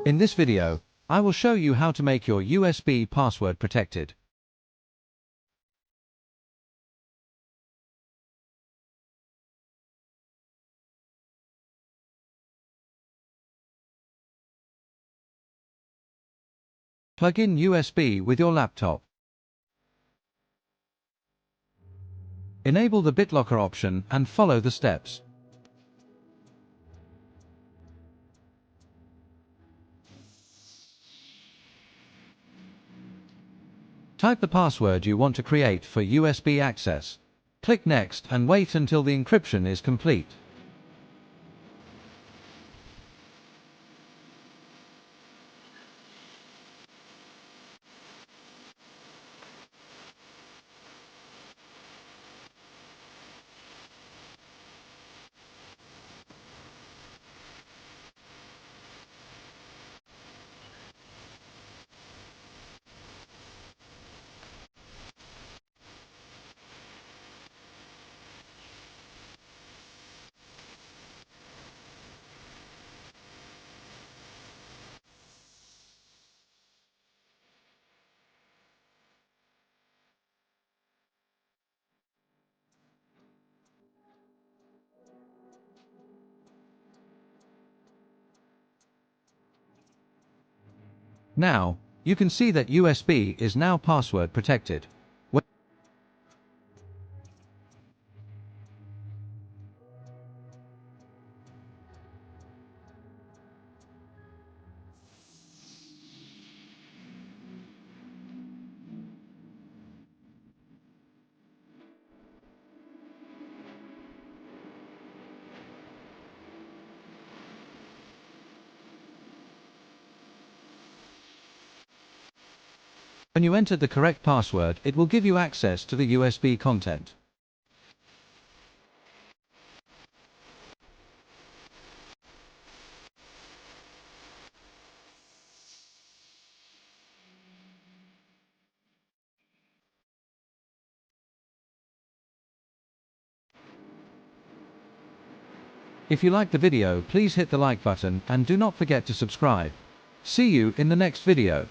In this video, I will show you how to make your USB password protected. Plug in USB with your laptop. Enable the BitLocker option and follow the steps. Type the password you want to create for USB access. Click Next and wait until the encryption is complete. Now, you can see that USB is now password protected. When you enter the correct password, it will give you access to the USB content. If you like the video, please hit the like button and do not forget to subscribe. See you in the next video.